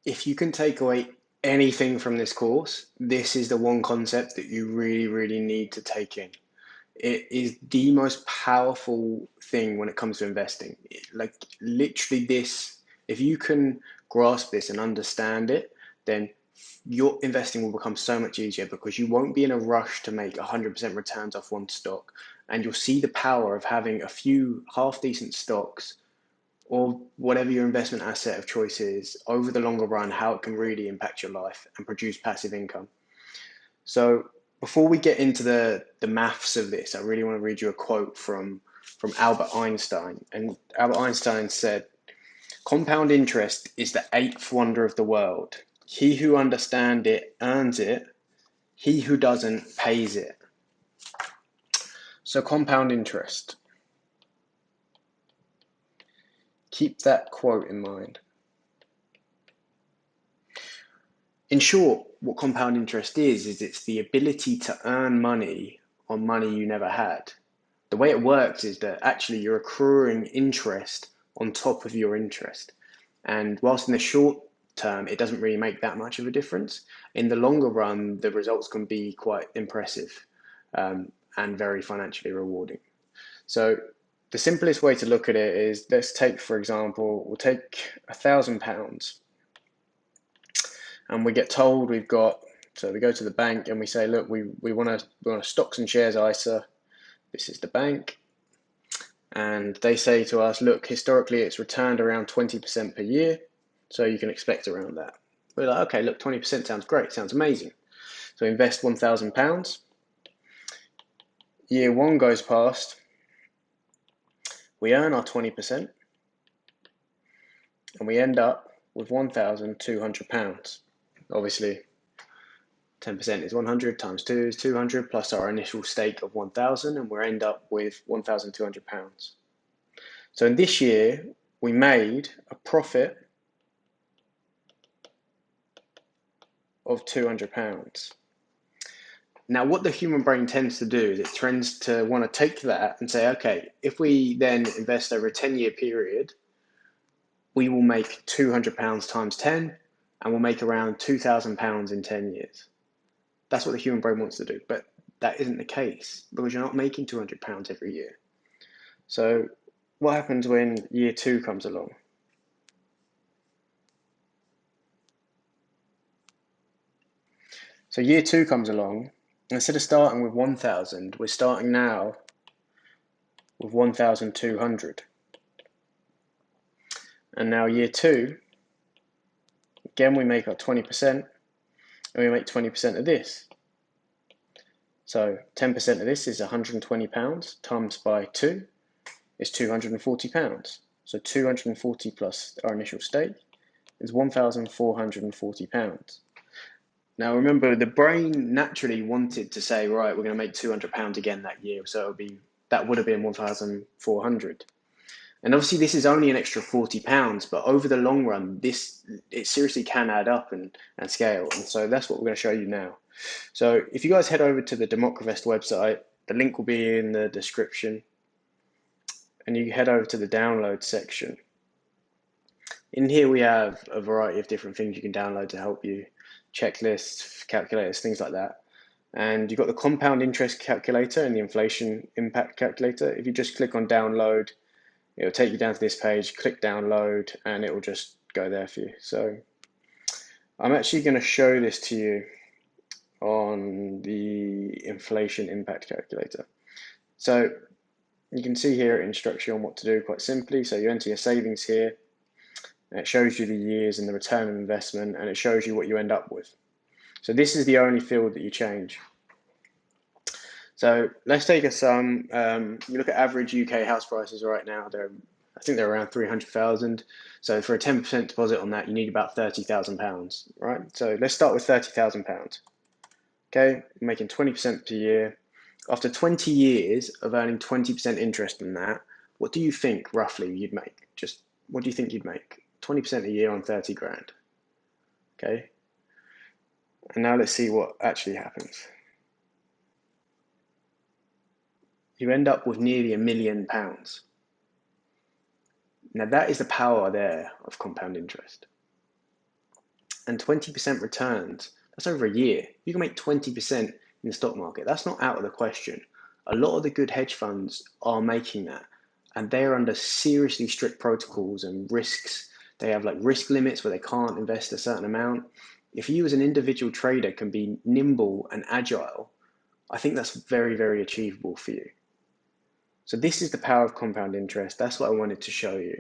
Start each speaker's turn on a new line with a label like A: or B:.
A: if you can take away anything from this course, this is the one concept that you really, really need to take in. It is the most powerful thing when it comes to investing. Like literally this, if you can grasp this and understand it, then your investing will become so much easier because you won't be in a rush to make 100% returns off one stock. And you'll see the power of having a few half decent stocks or whatever your investment asset of choice is over the longer run, how it can really impact your life and produce passive income. So before we get into the maths of this, I really want to read you a quote from Albert Einstein. And Albert Einstein said, "Compound interest is the eighth wonder of the world. He who understands it earns it. He who doesn't pays it." So compound interest. Keep that quote in mind. In short, what compound interest is it's the ability to earn money on money you never had. The way it works is that actually you're accruing interest on top of your interest. And whilst in the short term, it doesn't really make that much of a difference, in the longer run, the results can be quite impressive and very financially rewarding. So the simplest way to look at it is, let's take, for example, we'll take £1,000 and we get told we've got, so we go to the bank and we say, look, we want a stocks and shares ISA. This is the bank. And they say to us, look, historically it's returned around 20% per year, so you can expect around that. We're like, okay, look, 20% sounds great, sounds amazing. So we invest £1,000. Year one goes past, we earn our 20%, and we end up with £1,200. Obviously, 10% is 100 times 2 is 200 plus our initial stake of 1,000, and we end up with £1,200. So in this year, we made a profit of £200. Now, what the human brain tends to do is it tends to want to take that and say, okay, if we then invest over a 10-year period, we will make £200 times 10, and we'll make around £2,000 in 10 years. That's what the human brain wants to do, but that isn't the case because you're not making £200 every year. So what happens when year two comes along? So year two comes along, instead of starting with 1,000, we're starting now with 1,200. And now year two, again, we make our 20%, and we make 20% of this. So 10% of this is £120 times by 2 is £240. So 240 plus our initial stake is £1,440. Now remember, the brain naturally wanted to say, right, we're going to make £200 again that year, so that would have been 1,400. And obviously this is only an extra £40, but over the long run, it seriously can add up and scale. And so that's what we're going to show you now. So if you guys head over to the Democravest website, the link will be in the description, and you head over to the download section. In here we have a variety of different things you can download to help you, checklists, calculators, things like that. And you've got the compound interest calculator and the inflation impact calculator. If you just click on download, it'll take you down to this page, click download, and it will just go there for you. So I'm actually going to show this to you on the inflation impact calculator. So you can see here it instructs you on what to do quite simply. So you enter your savings here, and it shows you the years and the return on investment, and it shows you what you end up with. So this is the only field that you change. So let's take a sum. You look at average UK house prices right now, I think they're around 300,000. So for a 10% deposit on that, you need about £30,000, right? So let's start with £30,000. Okay, making 20% per year. After 20 years of earning 20% interest in that, what do you think roughly you'd make? Just what do you think you'd make? 20% a year on 30 grand. Okay. And now let's see what actually happens. You end up with nearly £1 million. Now that is the power there of compound interest. and 20% returns, that's over a year. You can make 20% in the stock market. That's not out of the question. A lot of the good hedge funds are making that, and they're under seriously strict protocols and risks. They have like risk limits where they can't invest a certain amount. If you as an individual trader can be nimble and agile, I think that's very, very achievable for you. So this is the power of compound interest. That's what I wanted to show you.